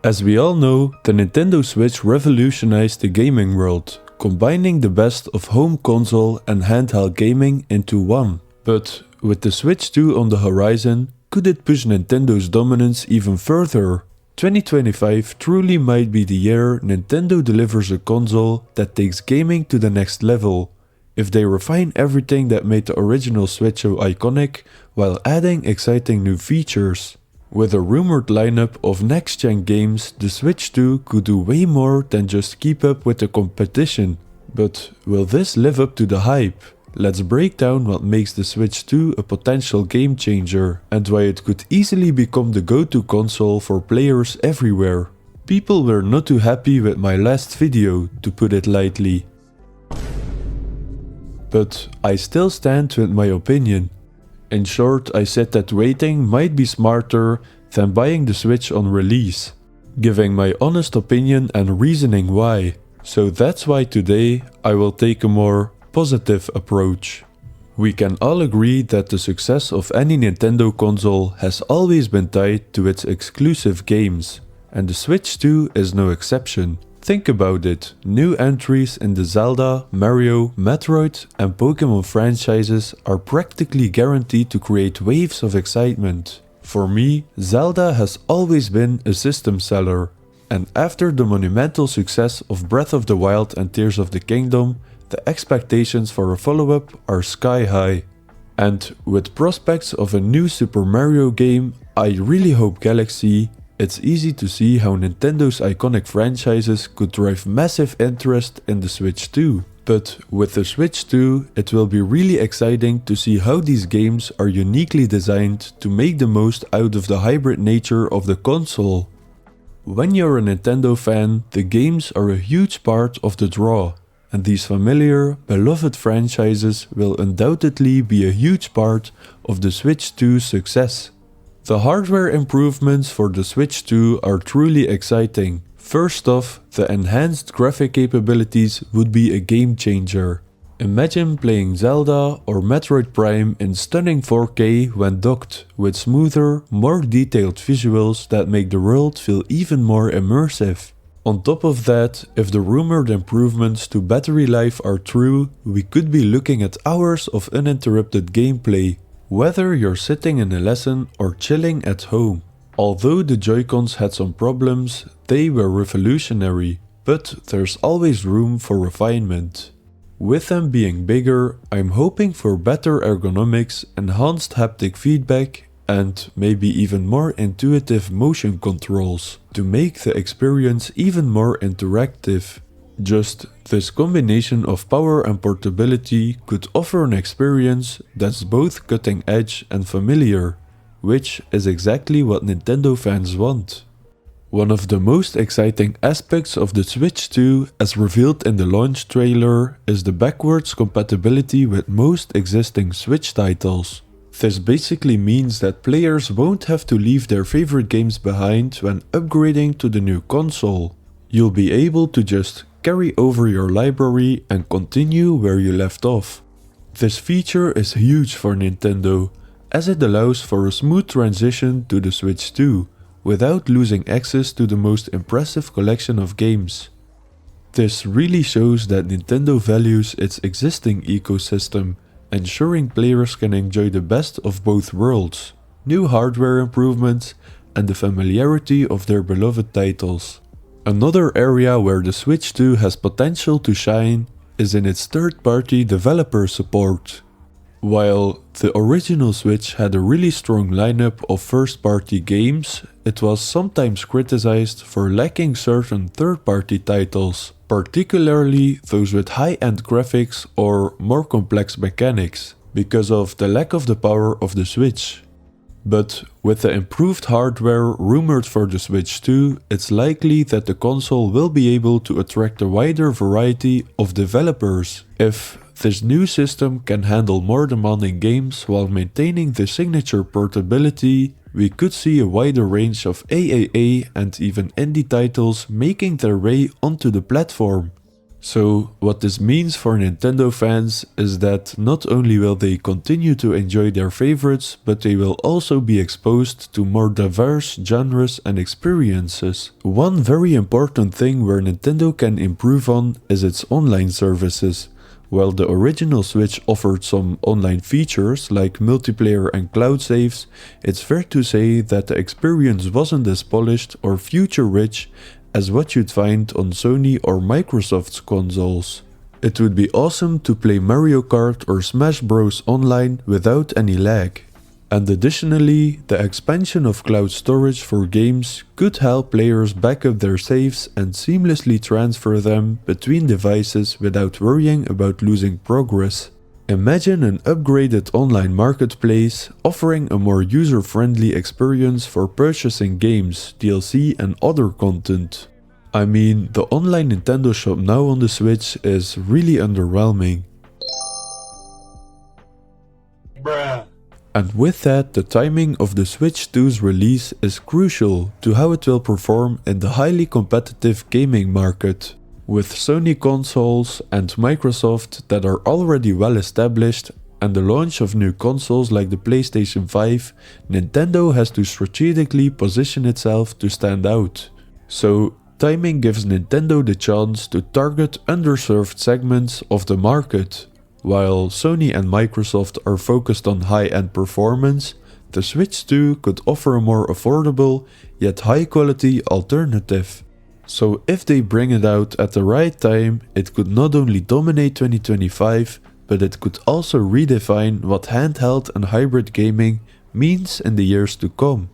As we all know, the Nintendo Switch revolutionized the gaming world, combining the best of home console and handheld gaming into one. But with the Switch 2 on the horizon, could it push Nintendo's dominance even further? 2025 truly might be the year Nintendo delivers a console that takes gaming to the next level, if they refine everything that made the original Switch so iconic while adding exciting new features. With a rumored lineup of next-gen games, the Switch 2 could do way more than just keep up with the competition. But will this live up to the hype? Let's break down what makes the Switch 2 a potential game changer and why it could easily become the go-to console for players everywhere. People were not too happy with my last video, to put it lightly. But I still stand with my opinion. In short, I said that waiting might be smarter than buying the Switch on release, giving my honest opinion and reasoning why. So that's why today I will take a more positive approach. We can all agree that the success of any Nintendo console has always been tied to its exclusive games, and the Switch 2 is no exception. Think about it, new entries in the Zelda, Mario, Metroid and Pokemon franchises are practically guaranteed to create waves of excitement. For me, Zelda has always been a system seller, and after the monumental success of Breath of the Wild and Tears of the Kingdom, the expectations for a follow-up are sky high. And with prospects of a new Super Mario game, I really hope Galaxy. It's easy to see how Nintendo's iconic franchises could drive massive interest in the Switch 2. But with the Switch 2, it will be really exciting to see how these games are uniquely designed to make the most out of the hybrid nature of the console. When you're a Nintendo fan, the games are a huge part of the draw, and these familiar, beloved franchises will undoubtedly be a huge part of the Switch 2's success. The hardware improvements for the Switch 2 are truly exciting. First off, the enhanced graphic capabilities would be a game changer. Imagine playing Zelda or Metroid Prime in stunning 4K when docked, with smoother, more detailed visuals that make the world feel even more immersive. On top of that, if the rumored improvements to battery life are true, we could be looking at hours of uninterrupted gameplay, whether you're sitting in a lesson or chilling at home. Although the Joy-Cons had some problems, they were revolutionary, but there's always room for refinement. With them being bigger, I'm hoping for better ergonomics, enhanced haptic feedback, and maybe even more intuitive motion controls to make the experience even more interactive. Just this combination of power and portability could offer an experience that's both cutting edge and familiar, which is exactly what Nintendo fans want. One of the most exciting aspects of the Switch 2, as revealed in the launch trailer, is the backwards compatibility with most existing Switch titles. This basically means that players won't have to leave their favorite games behind when upgrading to the new console. You'll be able to just carry over your library and continue where you left off. This feature is huge for Nintendo, as it allows for a smooth transition to the Switch 2, without losing access to the most impressive collection of games. This really shows that Nintendo values its existing ecosystem, ensuring players can enjoy the best of both worlds, new hardware improvements, and the familiarity of their beloved titles. Another area where the Switch 2 has potential to shine is in its third-party developer support. While the original Switch had a really strong lineup of first-party games, it was sometimes criticized for lacking certain third-party titles, particularly those with high-end graphics or more complex mechanics, because of the lack of the power of the Switch. But with the improved hardware rumored for the Switch 2, it's likely that the console will be able to attract a wider variety of developers. If this new system can handle more demanding games while maintaining the signature portability, we could see a wider range of AAA and even indie titles making their way onto the platform. So what this means for Nintendo fans is that not only will they continue to enjoy their favorites, but they will also be exposed to more diverse genres and experiences. One very important thing where Nintendo can improve on is its online services. While the original Switch offered some online features like multiplayer and cloud saves, it's fair to say that the experience wasn't as polished or feature-rich as what you'd find on Sony or Microsoft's consoles. It would be awesome to play Mario Kart or Smash Bros online without any lag. And additionally, the expansion of cloud storage for games could help players back up their saves and seamlessly transfer them between devices without worrying about losing progress. Imagine an upgraded online marketplace offering a more user-friendly experience for purchasing games, DLC and other content. I mean, the online Nintendo shop now on the Switch is really underwhelming. Bruh. And with that, the timing of the Switch 2's release is crucial to how it will perform in the highly competitive gaming market. With Sony consoles and Microsoft that are already well established and the launch of new consoles like the PlayStation 5, Nintendo has to strategically position itself to stand out. So, timing gives Nintendo the chance to target underserved segments of the market. While Sony and Microsoft are focused on high-end performance, the Switch 2 could offer a more affordable yet high-quality alternative. So if they bring it out at the right time, it could not only dominate 2025, but it could also redefine what handheld and hybrid gaming means in the years to come.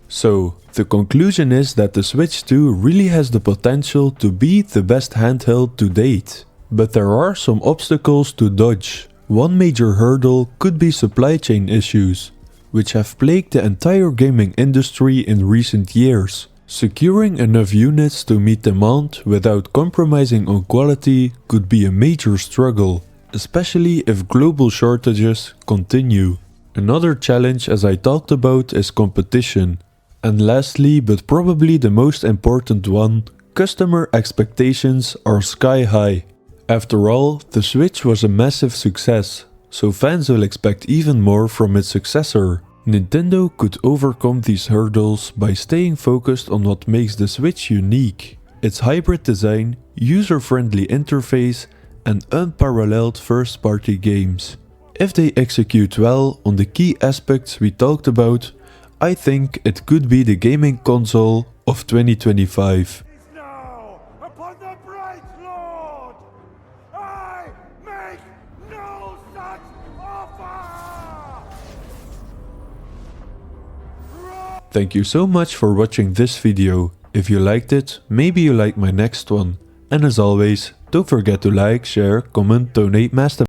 So, the conclusion is that the Switch 2 really has the potential to be the best handheld to date. But there are some obstacles to dodge. One major hurdle could be supply chain issues, which have plagued the entire gaming industry in recent years. Securing enough units to meet demand without compromising on quality could be a major struggle, especially if global shortages continue. Another challenge, as I talked about, is competition. And lastly, but probably the most important one, customer expectations are sky high. After all, the Switch was a massive success, so fans will expect even more from its successor. Nintendo could overcome these hurdles by staying focused on what makes the Switch unique: its hybrid design, user-friendly interface, and unparalleled first-party games. If they execute well on the key aspects we talked about, I think it could be the gaming console of 2025. Thank you so much for watching this video. If you liked it, maybe you like my next one. And as always, don't forget to like, share, comment, donate, master.